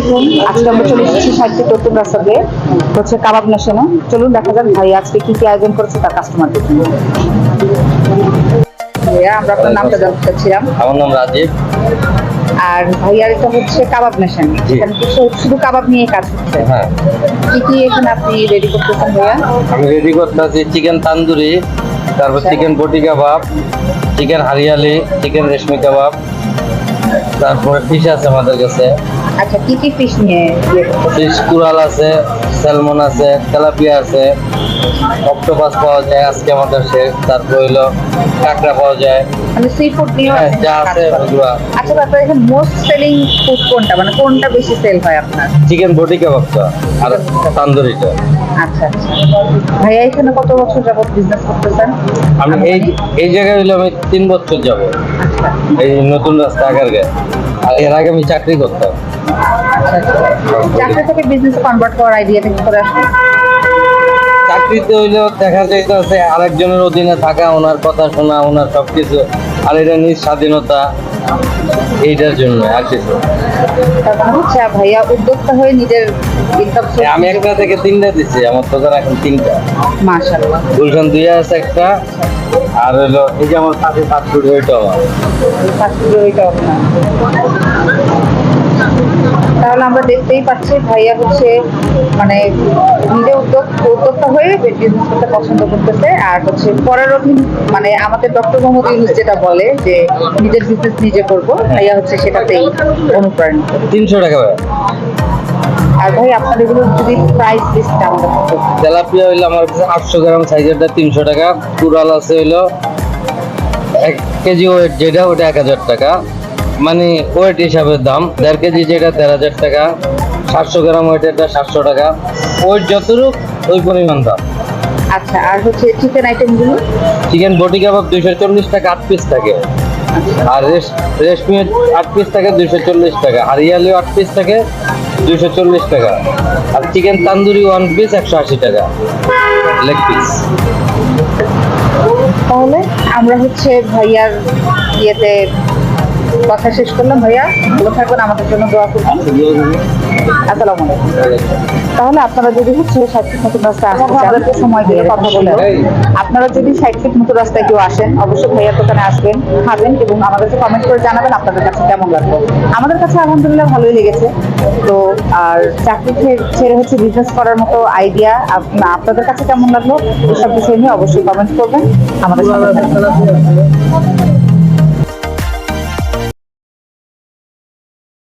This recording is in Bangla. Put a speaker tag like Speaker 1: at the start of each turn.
Speaker 1: আলাইকুম। আজকে আমরা চলে এসেছি 60 নতুন রাস্তা দিয়ে হচ্ছে কাবাব নেশনে। চলুন দেখা যাক ভাই আজকে কি কি আয়োজন করেছে তার কাস্টমারদের জন্য। ভাইয়া, আমরা আপনার নামটা জানতে চাচ্ছিলাম।
Speaker 2: আমার নাম রাজীব।
Speaker 1: আর ভাইয়ার এটা হচ্ছে কাবাব নেশন, এখানে কি শুধু কাবাব নিয়ে কাজ হচ্ছে?
Speaker 2: হ্যাঁ,
Speaker 1: কি কি এখানে আপনি রেডি করতেছেন ভাইয়া?
Speaker 2: আমি রেডি করতেছি চিকেন তান্দুরি, তারপর চিকেন বটি কাবাব, চিকেন হারিয়ালি, চিকেন রেশমি কাবাব, তারপরে ফিশ আছে আমাদের কাছে।
Speaker 1: আচ্ছা, কি কি ফিশ নিয়ে ইয়ে করতেছেন?
Speaker 2: ফিশ কুরাল আছে, স্যালমন আছে, তেলাপিয়া আছে, অক্টোপাস পাওয়া যায় আজকে আমাদের শেষ। তারপর হইলো কাঁকড়া পাওয়া যায়।
Speaker 1: মানে সি ফুড নিয়ে
Speaker 2: হ্যাঁ, যা আছে ওগুলা।
Speaker 1: আচ্ছা, তারপরে এখানে মোস্ট সেলিং ফুড কোনটা, মানে কোনটা বেশি সেল হয় আপনার?
Speaker 2: চিকেন বটি কাবাবটা আর তান্দুরিটা।
Speaker 1: আচ্ছা আচ্ছা। ভাইয়া এখানে কত বছর যাবত বিজনেস করতেছেন?
Speaker 2: আমি এই জায়গায় হইলো আমি 3 বছর যাব।
Speaker 1: আচ্ছা
Speaker 2: এই নতুন রাস্তা আগারগাঁও। আর এর আগে আমি চাকরি করতাম।
Speaker 1: আচ্ছা আচ্ছা। চাকরি থেকে বিজনেস কনভার্ট করার আইডিয়া থেকে করে আসলে?
Speaker 2: চাকরিতে হইলো দেখা যাইতেছে আরেকজনের অধীনে থাকা, ওনার কথা শোনা, ওনার সবকিছু, আর এটা নিজ স্বাধীনতা, এইটার জন্য আর কিছু।
Speaker 1: তার মানে হচ্ছে ভাইয়া উদ্যোক্তা হয়ে নিজের ইনকাম
Speaker 2: আমি একটা থেকে 3টা দিচ্ছি, আমার দোকান এখন 3টা।
Speaker 1: মাশাআল্লাহ।
Speaker 2: গুলশান 2 আছে একটা, আর হইলো এই যে আমার পাশে ফাস্টফুড ওইটা আমার।
Speaker 1: তাহলে আমরা দেখতেই পাচ্ছি ভাইয়া হচ্ছে মানে নিজে উদ্যোক্তা হয়ে বিজনেস করতে পছন্দ করতেছে, আর হচ্ছে পরের অধীন, মানে আমাদের ডক্টর মোহাম্মদ ইউনূস যেটা বলে যে নিজের বিজনেস নিজে করব, ভাইয়া হচ্ছে সেটাতেই অনুপ্রাণিত।
Speaker 2: 300 টাকা ভাই।
Speaker 1: আর ভাই আপনার এগুলো যদি প্রাইস লিস্টটা আমাদের বলতে।
Speaker 2: তেলাপিয়া হইলো আমার কাছে 800 গ্রাম সাইজেরটা 300 টাকা। কুরাল আছে হইলো 1 কেজি ওয়েট যেটা, ওটা 1000 টাকা, মানে ওয়েট হিসাবে দাম। 1.5 কেজি যেটা 13,000 টাকা, 700 গ্রাম ওয়েটেরটা 700 টাকা। ওয়েট যতটুক ওই পরিমাণ দাম।
Speaker 1: আচ্ছা, আর হচ্ছে চিকেন আইটেমগুলো?
Speaker 2: চিকেন বটি কাবাব 240 টাকা 8 পিস থাকে, আর রেশমি 8 পিস থাকে 240 টাকা, হারিয়ালিও 8 পিস থাকে 240 টাকা, আর চিকেন তান্দুরি 1 পিস 180 টাকা লেগ পিস।
Speaker 1: তাহলে আমরা হচ্ছে ভাইয়ার ইয়েতে কথা শেষ করলাম। ভাইয়া ভালো থাকবেন, আমাদের জন্য দোয়া করবেন। আসসালামু আলাইকুম। তাহলে আপনারা যদি হচ্ছে 60 ফিট নতুন রাস্তায় আসতে চান, আমাদেরকে সময় দিয়ে কথা বলে, আপনারা যদি 60 ফিট নতুন রাস্তায় কেউ আসেন, অবশ্যই ভাইয়ার দোকানে আসবেন, খাবেন এবং আমাদেরকে কমেন্ট করে জানাবেন আপনাদের কাছে কেমন লাগলো। আমাদের কাছে আলহামদুলিল্লাহ ভালোই লেগেছে। তো আর চাকরি ছেড়ে হচ্ছে বিজনেস করার মতো আইডিয়া আপনাদের কাছে কেমন লাগলো, এসব বিষয় নিয়ে অবশ্যই কমেন্ট করবেন। আমাদের সাথে থাকবেন।